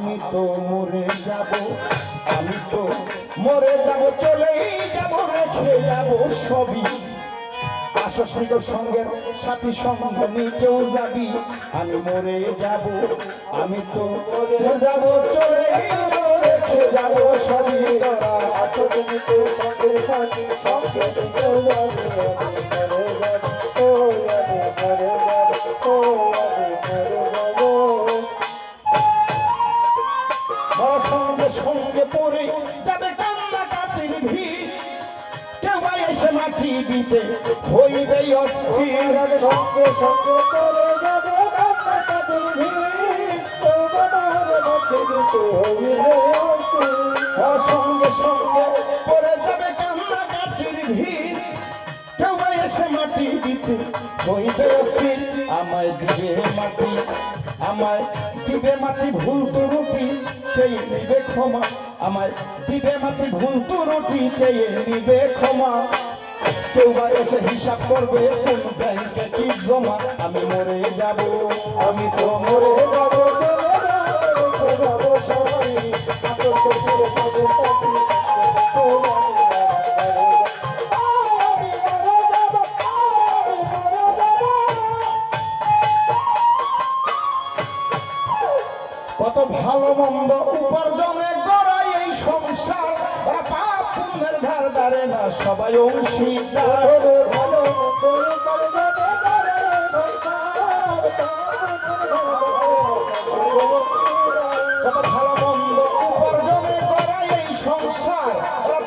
আমি তো মরে যাব, আমি তো মরে যাব, চলেই যাব, রেখে যাব সবই। আসস্মিক সঙ্গের সাথী সঙ্গে নিয়ে কেউ যাবি, আমি মরে যাব, আমি তো মরে যাব, চলেই যাব, রেখে যাব সবই। তোরা আসস্মিক সঙ্গের সাথী সঙ্গে নিয়ে কেউ যাবি, আমি মরে যাব, ও আমি মরে যাব, ও আমি মরে যাব। সঙ্গে সঙ্গে পড়ে যাবে কান্না কাটির ভিড়, কেউ এসে মাটি দিতে হইবে অস্থির। সঙ্গে সঙ্গে পড়ে যাবে কান্না কাটির ভিড়, কেউ মাটি দিতে হইবে অস্থির। সঙ্গে সঙ্গে পড়ে যাবে কান্না কাটির ভিড়, কেউ এসে মাটি দিতে হইবে অস্থির। আমায় দিবে মাটি, আমায় দিবে মাটি, ভুল ত্রুটি চেয়ে নিবে ক্ষমা, আমায় দিবে মাটি, ভুল ত্রুটি চেয়ে নিবে ক্ষমা। কেউ বা এসে হিসাব করবে কোন ব্যাংকে কি জমা, আমি মরে যাব, আমি তো মরে যাব, চলে যাব সবাই। কত ভালো মন্দ উপার্জনে গড়াই এই সংসার, পাপ পুণ্যের ধার ধারে না সবাই অংশীদার। কত ভালো মন্দ উপার্জনে গড়াই এই সংসার,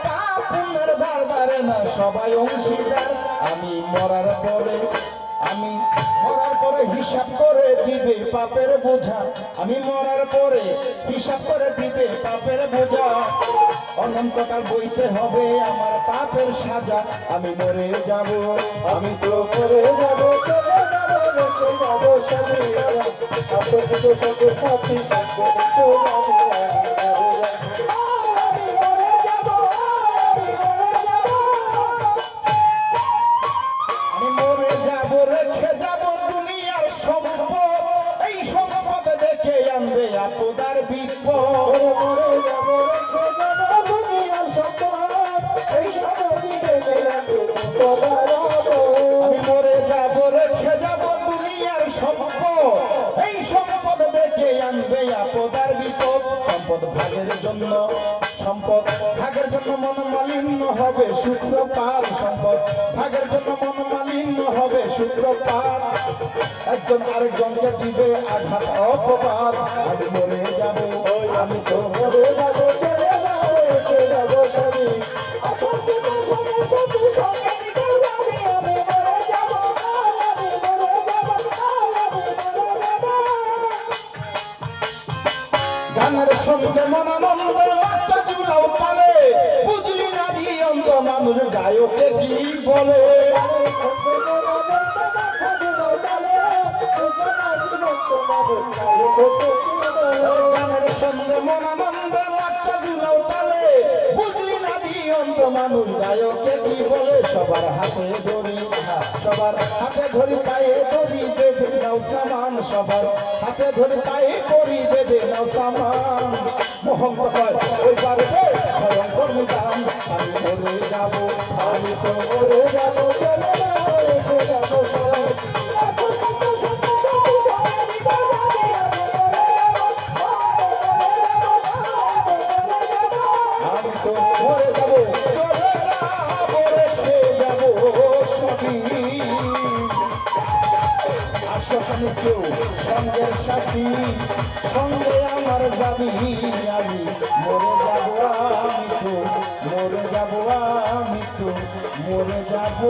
পাপ পুণ্যের ধার ধারে না সবাই অংশীদার। আমি মরার পরে, আমি মরার পরে হিসাব করে দিবে পাপের বোঝা, আমি মরার পরে হিসাব করে দিবে পাপের বোঝা। অনন্তকাল বইতে হবে আমার পাপের সাজা, আমি মরে যাব, আমি তো মরে যাব, চলে যাব, রেখে যাব সবই। আসস্মিক সঙ্গের সাথী সঙ্গে নিয়ে আমি মরে যাব, আমি মরে যাব, রেখে যাব দুনিয়ার সম্পদ, এই সম্পদ দেখে আনবে আপনার বিপদ। মরে যাব, রেখে যাব দুনিয়ার সম্পদ, এই সম্পদ দেখে আনবে আপনার বিপদ। আমি মরে যাব, রেখে যাব দুনিয়ার সম্পদ, এই সম্পদ দেখে আনবে আপনার বিপদ। সম্পদ ভাগের জন্য, সম্পদ ভাগের জন্য মন মালিন্য হবে সূত্রপাত, সম্পদ ভাগের জন্য মন মালিন্য হবে সূত্রপাত। একজন আরেকজনকে দিবে আঘাত অপবাদ, আমি মরে যাব, আমি তো মরে যাব, চলে যাব, রেখে যাব সবই। আসস্মিক সঙ্গের সাথী সঙ্গে নিয়ে কেউ যাবি, আমি মরে যাব, আমি মরে যাব, আমি মরে যাব। গানের সঙ্গে মনানন্দের মাত্রা জুড়াও তালে, বুঝলি না অন্ধ মানুষ গায়কে কি বলে। গানের ছন্দে মনানন্দে মাত্রা জুড়াও তালে, বুঝলি না অন্ধ মানুষ গায়কে কি বলে। সবার হাতে ধরি, সবার হাতে ধরি, পায়ে ধরি, বেঁধে নাও সামান, সবার হাতে ধরি, পায়ে করি, বেঁধে নাও সামান। মোহন কয় ওই পারবে ভয়ঙ্কর নিদান, আমি মরে যাব, আমি তো মরে যাব, চলে যাব, রেখে যাব সবাই। আমি তো মরে যাব, চলে যাব, রেখে যাব সবই। আসস্মিক সঙ্গের সাথী সঙ্গে আমার যাবি, আমি মরে যাব, আমি তো মরে যাব, আমি তো মরে যাব।